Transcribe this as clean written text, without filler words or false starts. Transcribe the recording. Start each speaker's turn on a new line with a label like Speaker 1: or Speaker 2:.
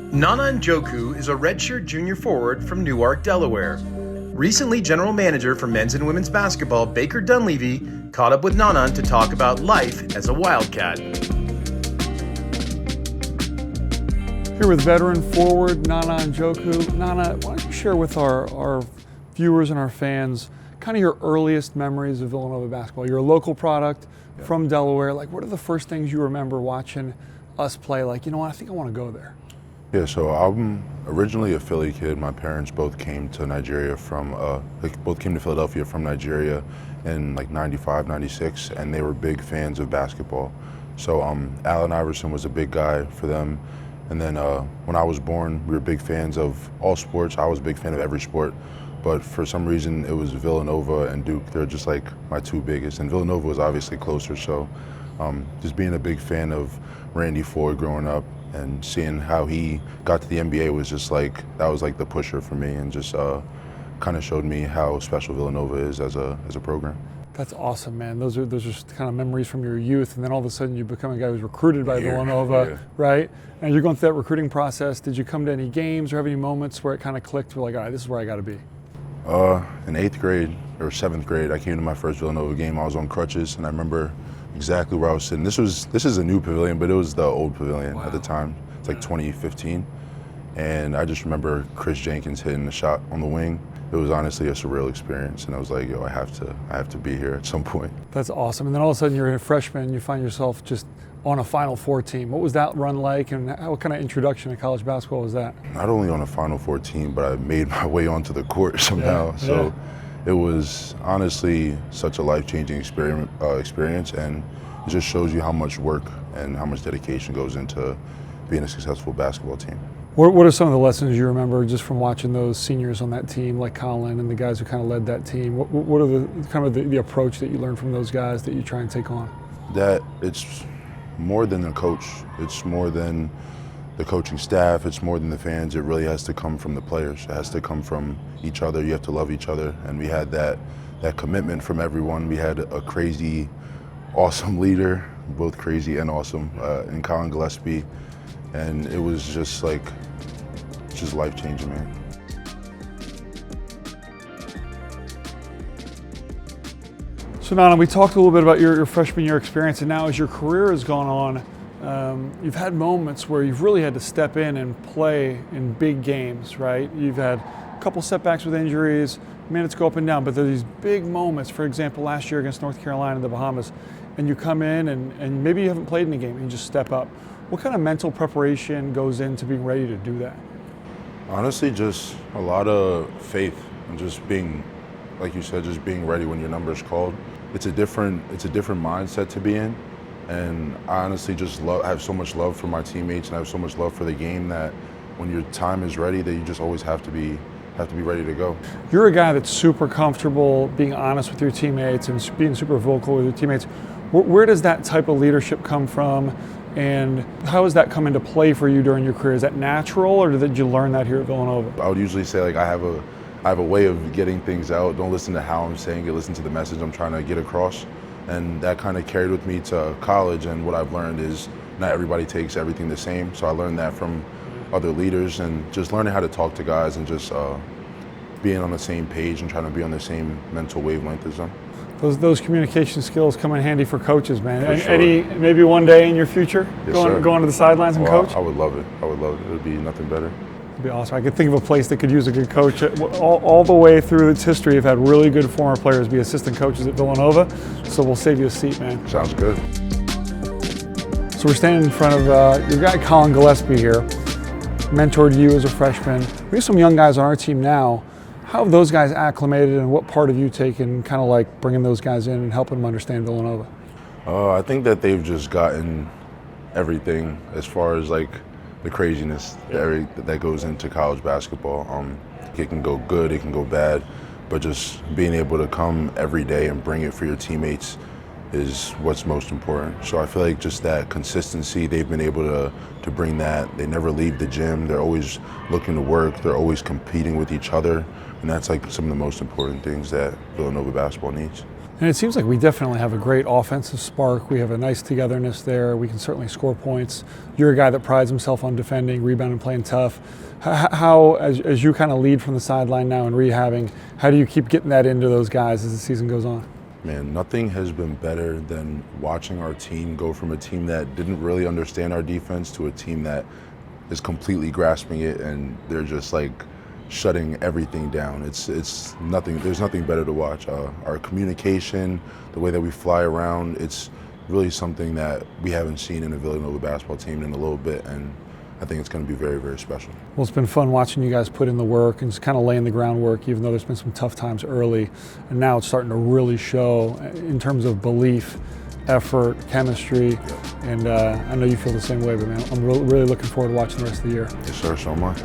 Speaker 1: Nnanna Njoku is a redshirt junior forward from Newark, Delaware. Recently, general manager for men's and women's basketball Baker Dunleavy caught up with Nnanna to talk about life as a Wildcat.
Speaker 2: Here with veteran forward Nnanna Njoku. Nnanna, why don't you share with our viewers and our fans kind of your earliest memories of Villanova basketball? You're a local product from Delaware. Like, what are the first things you remember watching us play? Like, you know what, I think I want to go there.
Speaker 3: Yeah, so I'm originally a Philly kid. My parents both came to Nigeria both came to Philadelphia from Nigeria in like 95, 96, and they were big fans of basketball. So Allen Iverson was a big guy for them. And then when I was born, we were big fans of all sports. I was a big fan of every sport, but for some reason it was Villanova and Duke. They're just like my two biggest, and Villanova was obviously closer. So just being a big fan of Randy Ford growing up, and seeing how he got to the NBA was just like, that was like the pusher for me, and just kind of showed me how special Villanova is as a program.
Speaker 2: That's awesome, man. Those are kind of memories from your youth, and then all of a sudden you become a guy who's recruited by Villanova, right? And you're going through that recruiting process. Did you come to any games or have any moments where it kind of clicked? We're like, all right, this is where I got to be.
Speaker 3: In 8th grade or 7th grade, I came to my first Villanova game. I was on crutches, and I remember exactly where I was sitting. This is a new pavilion, but it was the old pavilion at the time. It's like 2015. And I just remember Chris Jenkins hitting the shot on the wing. It was honestly a surreal experience, and I was like, yo, I have to be here at some point.
Speaker 2: That's awesome. And then all of a sudden you're a freshman and you find yourself just on a Final Four team. What was that run like, and what kind of introduction to college basketball was that? Not
Speaker 3: only on a Final Four team, but I made my way onto the court somehow. So it was honestly such a life-changing experience, and it just shows you how much work and how much dedication goes into being a successful basketball team.
Speaker 2: What are some of the lessons you remember just from watching those seniors on that team, like Colin and the guys who kind of led that team? What are the approach that you learned from those guys that you try and take on?
Speaker 3: That it's more than a coach. It's more than the coaching staff. It's more than the fans. It really has to come from the players. It has to come from each other. You have to love each other. And we had that commitment from everyone. We had a crazy, awesome leader, both crazy and awesome, in Colin Gillespie. And it was just like, just life-changing, man.
Speaker 2: So Nnanna, we talked a little bit about your freshman year experience, and now as your career has gone on, you've had moments where you've really had to step in and play in big games, right? You've had a couple setbacks with injuries, minutes go up and down, but there are these big moments. For example, last year against North Carolina in the Bahamas, and you come in and maybe you haven't played in a game and you just step up. What kind of mental preparation goes into being ready to do that?
Speaker 3: Honestly, just a lot of faith and just being, like you said, just being ready when your number is called. It's a different mindset to be in, and I honestly just have so much love for my teammates, and I have so much love for the game that when your time is ready, that you just always have to be ready to go.
Speaker 2: You're a guy that's super comfortable being honest with your teammates and being super vocal with your teammates. Where does that type of leadership come from, and how has that come into play for you during your career? Is that natural, or did you learn that here at Villanova?
Speaker 3: I would usually say, like, I have a way of getting things out. Don't listen to how I'm saying it, listen to the message I'm trying to get across. And that kind of carried with me to college, and what I've learned is not everybody takes everything the same. So I learned that from other leaders, and just learning how to talk to guys, and just being on the same page and trying to be on the same mental wavelength as them.
Speaker 2: Those communication skills come in handy for coaches, man.
Speaker 3: For sure.
Speaker 2: Eddie, maybe one day in your future, go onto the sidelines and coach?
Speaker 3: I would love it. I would love it. It would be nothing better.
Speaker 2: It'd be awesome. I could think of a place that could use a good coach. All the way through its history, you've had really good former players be assistant coaches at Villanova, so we'll save you a seat, man.
Speaker 3: Sounds good.
Speaker 2: So we're standing in front of your guy Colin Gillespie here, mentored you as a freshman. We have some young guys on our team now. How have those guys acclimated, and what part have you taken kind of like bringing those guys in and helping them understand Villanova?
Speaker 3: I think that they've just gotten everything as far as like the craziness that goes into college basketball. It can go good, it can go bad, but just being able to come every day and bring it for your teammates is what's most important. So I feel like just that consistency, they've been able to bring that. They never leave the gym. They're always looking to work. They're always competing with each other. And that's like some of the most important things that Villanova basketball needs.
Speaker 2: And it seems like we definitely have a great offensive spark. We have a nice togetherness there. We can certainly score points. You're a guy that prides himself on defending, rebounding, playing tough. How, as you kind of lead from the sideline now and rehabbing, how do you keep getting that into those guys as the season goes on?
Speaker 3: Man, nothing has been better than watching our team go from a team that didn't really understand our defense to a team that is completely grasping it, and they're just like shutting everything down. It's nothing. There's nothing better to watch. Our communication, the way that we fly around, it's really something that we haven't seen in a Villanova basketball team in a little bit, and I think it's going to be very, very special.
Speaker 2: Well, it's been fun watching you guys put in the work and just kind of laying the groundwork, even though there's been some tough times early, and now it's starting to really show in terms of belief, effort, chemistry, and I know you feel the same way, but man, I'm really looking forward to watching the rest of the year.
Speaker 3: Yes, sir, so am I.